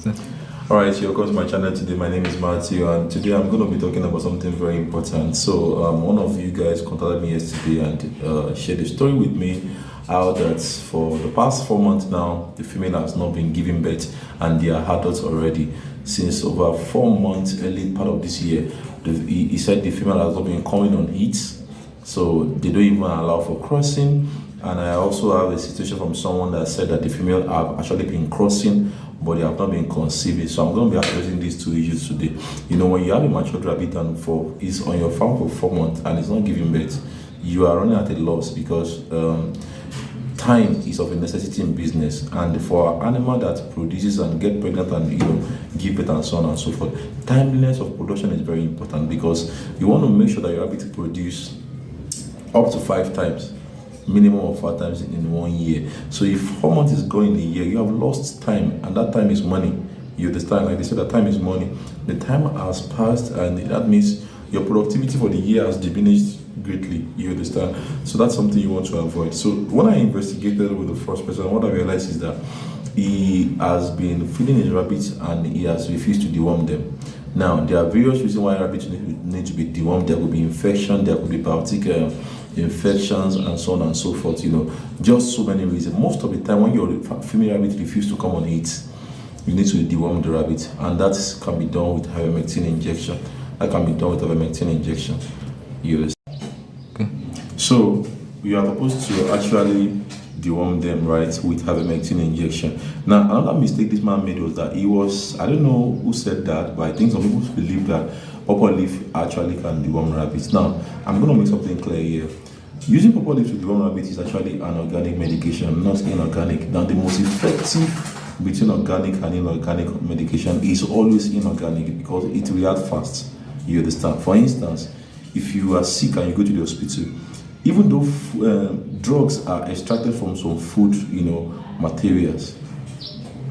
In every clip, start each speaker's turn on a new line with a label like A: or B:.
A: Alright, so welcome to my channel today. My name is Matthew, and today I'm going to be talking about something very important. So, one of you guys contacted me yesterday and shared a story with me how that for the past 4 months now, the female has not been giving birth and they are adults already. Since over 4 months, early part of this year, he said the female has not been coming on heat, so they don't even allow for crossing. And I also have a situation from someone that said that the female have actually been crossing, but they have not been conceiving. So I'm going to be addressing these two issues today. You know, when you have a matured rabbit and is on your farm for 4 months and it's not giving birth, you are running at a loss because time is of a necessity in business. And for an animal that produces and get pregnant and give birth and so on and so forth, timeliness of production is very important because you want to make sure that your rabbit produce up to 5 times, minimum of 5 times in 1 year. So if 4 months is going a year, you have lost time, and that time is money. You understand? Like they said, that time is money. The time has passed, and that means your productivity for the year has diminished greatly. You understand? So that's something you want to avoid. So when I investigated with the first person, what I realized is that he has been feeding his rabbits and he has refused to deworm them. Now, there are various reasons why rabbits need to be dewormed. There could be infection, there could be biotic infections, and so on and so forth. Just so many reasons. Most of the time, when your female rabbit refuses to come on heat, you need to deworm the rabbit, and that can be done with ivermectin injection. You understand? Okay. So we are supposed to actually deworm them, right, with ivermectin injection. Now, another mistake this man made was that I don't know who said that, but I think some people believe that purple leaf actually can deworm rabbits. Now, I'm going to make something clear here. Using purple leaf to deworm rabbits is actually an organic medication, not inorganic. Now, the most effective between organic and inorganic medication is always inorganic because it reacts fast. You understand? For instance, if you are sick and you go to the hospital, even though drugs are extracted from some food, materials,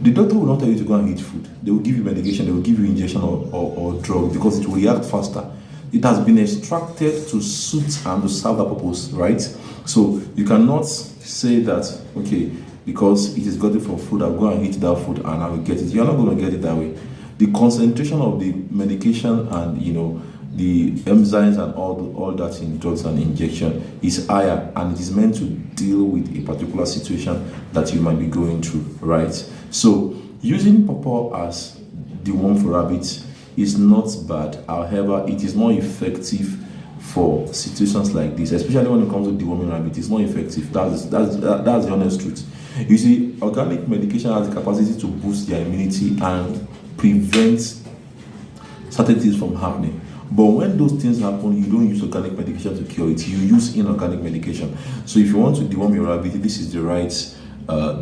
A: the doctor will not tell you to go and eat food. They will give you medication, they will give you injection or drug because it will react faster. It has been extracted to suit and to serve that purpose, right? So you cannot say that, okay, because it is gotten from food, I'll go and eat that food and I will get it. You're not going to get it that way. The concentration of the medication and, the enzymes and all that in drugs and injection is higher, and it is meant to deal with a particular situation that you might be going through, right? So using pawpaw as deworm for rabbits is not bad. However, it is not effective for situations like this, especially when it comes to deworming rabbit. It's not effective. That's the honest truth. You see, organic medication has the capacity to boost their immunity and prevent certain things from happening. But when those things happen, you don't use organic medication to cure it. You use inorganic medication. So if you want to deworm your rabbit, this is the right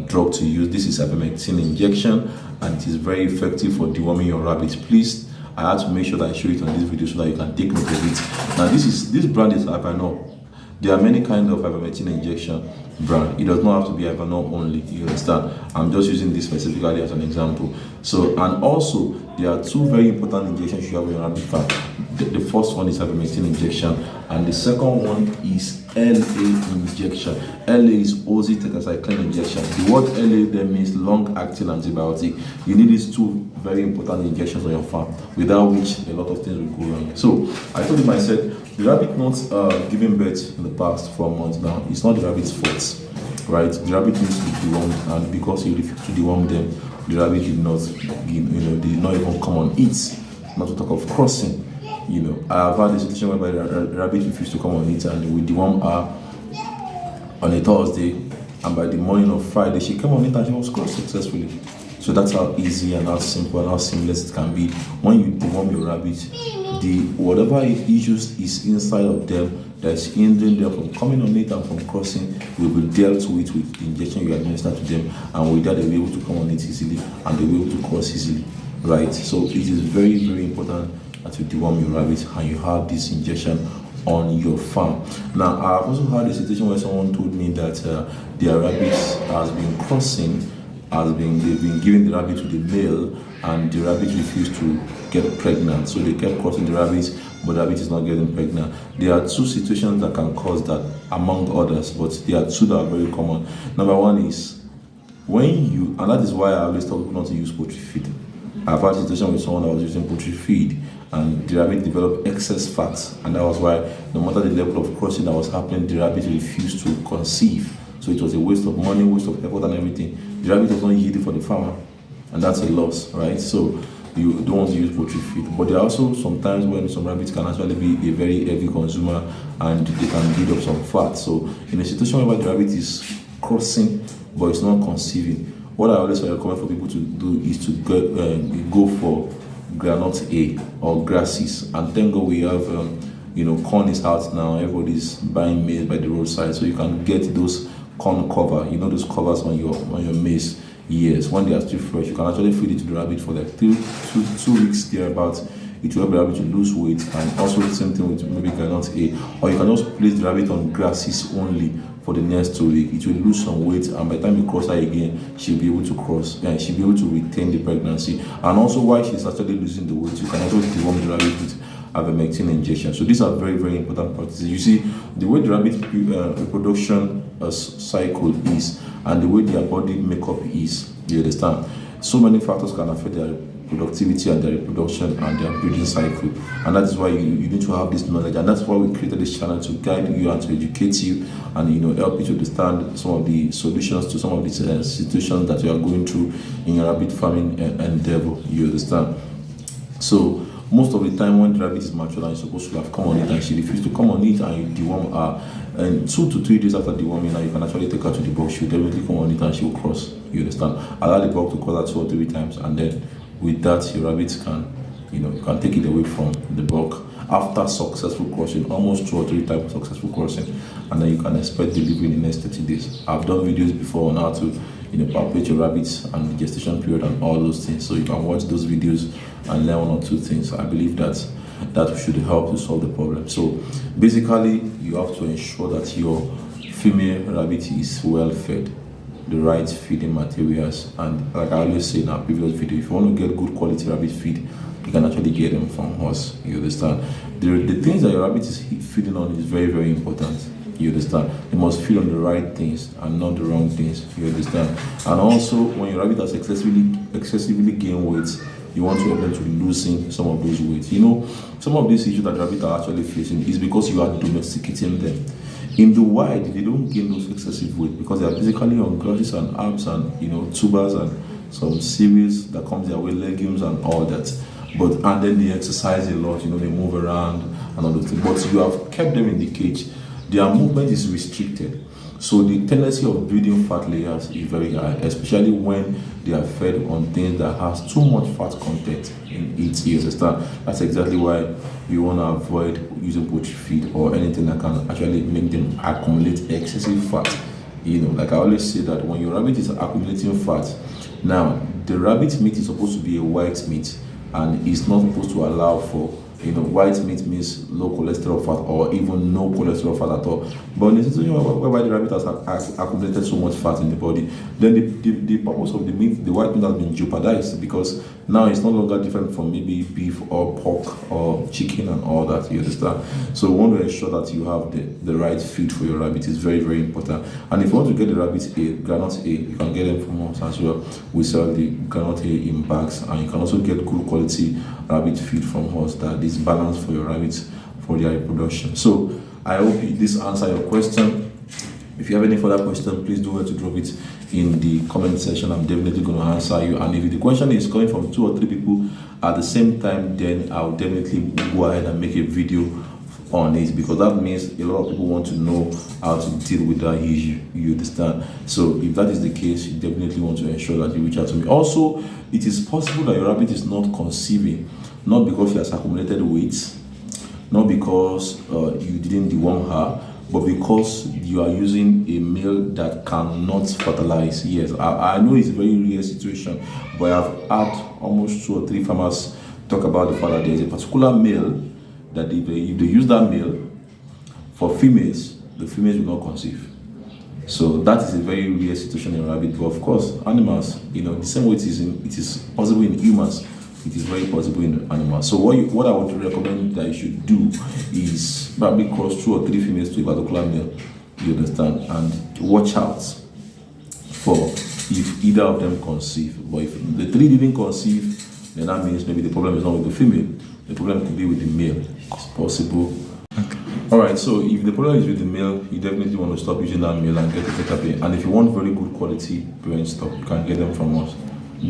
A: drug to use. This is ivermectin injection, and it is very effective for deworming your rabbit. Please, I had to make sure that I show it on this video so that you can take note of it. Now, this brand is Ivanol. There are many kinds of ivermectin injection brand. It does not have to be Ivanol only. You understand? I'm just using this specifically as an example. So, and also there are two very important injections you have in your rabbit farm. The first one is ivermectin injection, and the second one is LA injection. LA is oxytetracycline injection. The word LA there means long-acting antibiotic. You need these two very important injections on your farm, without which a lot of things will go wrong. So I told him, I said, the rabbit not giving birth in the past 4 months now, it's not the rabbit's fault, right? The rabbit needs to be dewormed, and because he refused to deworm them, the rabbit did not, did not even come on it. Not to talk of crossing. I have had a situation whereby the rabbit refused to come on it, and we dewormed her on a Thursday, and by the morning of Friday, she came on it and she was crossed successfully. So that's how easy and how simple and how seamless it can be. When you deworm your rabbit, whatever issues is inside of them that's hindering them from coming on it and from crossing will be dealt with the injection you administer to them, and with that they'll be able to come on it easily and they'll be able to cross easily, right? So it is very, very important that you deworm your rabbit and you have this injection on your farm. Now, I've also had a situation where someone told me that their rabbit has been crossing, they've been giving the rabbit to the male, and the rabbit refused to get pregnant. So they kept crossing the rabbit, but the rabbit is not getting pregnant. There are two situations that can cause that, among others, but there are two that are very common. Number one is when and that is why I always tell people not to use poultry feed. I've had a situation with someone that was using poultry feed, and the rabbit developed excess fat, and that was why no matter the level of crossing that was happening, the rabbit refused to conceive. So it was a waste of money, waste of effort, and everything. The rabbit was not yielding for the farmer, and that's a loss, right? So you don't want to use poultry feed. But there are also sometimes when some rabbits can actually be a very heavy consumer, and they can build up some fat. So in a situation where the rabbit is crossing but it's not conceiving, what I always recommend for people to do is to go for granite A or grasses. And thank God we have corn is out now. Everybody's buying maize by the roadside, so you can get those corn cover, those covers on your maize. Yes, when they are still fresh, you can actually feed it to the rabbit for like two weeks thereabouts. It will help the rabbit to lose weight, and also the same thing with maybe granite A. Or you can just place the rabbit on grasses only for the next 2 weeks. It will lose some weight, and by the time you cross her again, she'll be able to she'll be able to retain the pregnancy. And also, while she's actually losing the weight, you can also deworm the rabbit with ivermectin injection. So these are very, very important practices. You see, the way the rabbit reproduction cycle is, and the way their body makeup is, you understand? So many factors can affect their productivity and their reproduction and their breeding cycle, and that is why you need to have this knowledge, and that's why we created this channel, to guide you and to educate you, and help you to understand some of the solutions to some of these situations that you are going through in your rabbit farming endeavor. You understand? So most of the time when the rabbit is mature and you're supposed to have come on it and she refused to come on it, and you deworm her, and 2 to 3 days after deworming her, you can actually take her to the box. She'll definitely come on it and she'll cross. You understand? Allow the box to cross her 2 or 3 times, and then with that, your rabbits can, you can take it away from the bulk after successful crossing, almost 2 or 3 times successful crossing, and then you can expect delivery in the next 30 days. I've done videos before on how to, palpate your rabbits and the gestation period and all those things, so you can watch those videos and learn 1 or 2 things. I believe that should help to solve the problem. So basically, you have to ensure that your female rabbit is well fed, the right feeding materials, and like I always say in our previous video, if you want to get good quality rabbit feed, you can actually get them from us. You understand? The things that your rabbit is feeding on is very, very important. You understand? They must feed on the right things and not the wrong things. You understand? And also, when your rabbit has excessively gained weight, you want to help them to loosen some of those weights. Some of these issues that rabbits are actually facing is because you are domesticating them. In the wild, they don't gain those excessive weight because they are basically on grasses and herbs and tubers and some cereals that comes their way, legumes and all that. And then they exercise a lot, they move around and all those things. But you have kept them in the cage. Their movement is restricted. So the tendency of building fat layers is very high, especially when they are fed on things that has too much fat content in it. You understand? That's exactly why you want to avoid using poultry feed or anything that can actually make them accumulate excessive fat. Like I always say that when your rabbit is accumulating fat, now the rabbit meat is supposed to be a white meat, and it's not supposed to allow for white meat means low cholesterol fat or even no cholesterol fat at all. But in a situation whereby the rabbit has accumulated so much fat in the body, then the purpose of the meat, the white meat, has been jeopardized, because now it's no longer different from maybe beef or pork or chicken and all that. You understand? So we want to ensure that you have the right feed for your rabbit. Is very, very important. And if you want to get the rabbit granite A, you can get them from us as well. We sell the granite A in bags, and you can also get good quality rabbit feed from us that is balanced for your rabbits for their reproduction. So I hope this answers your question. If you have any further question, please do well to drop it in the comment section. I'm definitely going to answer you. And if the question is coming from 2 or 3 people at the same time, then I'll definitely go ahead and make a video on it, because that means a lot of people want to know how to deal with that issue. You understand? So if that is the case, you definitely want to ensure that you reach out to me. Also, it is possible that your rabbit is not conceiving, not because she has accumulated weight, not because you didn't deworm her, but because you are using a male that cannot fertilize. Yes, I know it's a very rare situation, but I've had almost 2 or 3 farmers talk about the fact that there's a particular male that if they use that male for females, the females will not conceive. So that is a very rare situation in rabbit. But of course, animals, the same way it is possible in humans, it is very possible in animals. So what I would recommend that you should do is probably cross 2 or 3 females to a particular male. You understand? And watch out for if either of them conceive. But if the 3 didn't conceive, then that means maybe the problem is not with the female. The problem could be with the male. It's possible. Alright, so if the problem is with the male, you definitely want to stop using that male and get a better pair. And if you want very good quality parent stock, you can get them from us.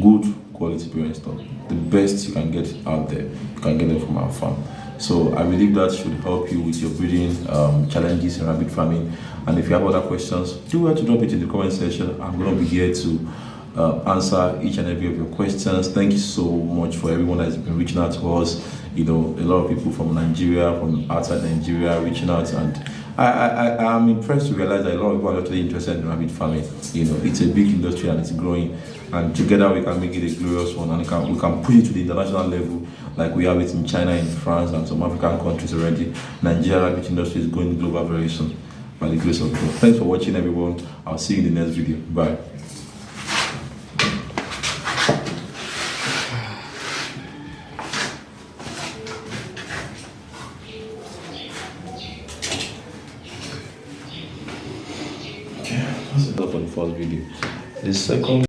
A: Good quality parent stock. The best you can get out there, you can get them from our farm. So I believe that should help you with your breeding challenges in rabbit farming. And if you have other questions, do well to drop it in the comment section. I'm going to be here to answer each and every of your questions. Thank you so much for everyone that has been reaching out to us. You know, a lot of people from Nigeria, from outside Nigeria reaching out, and I'm impressed to realize that a lot of people are actually interested in rabbit farming. You know, it's a big industry and it's growing, and together we can make it a glorious one, and we can push it to the international level like we have it in China, in France, and some African countries already. Nigeria rabbit industry is going global very soon, by the grace of God. Thanks for watching, everyone. I'll see you in the next video. Bye. Okay, that's enough for the first video. The second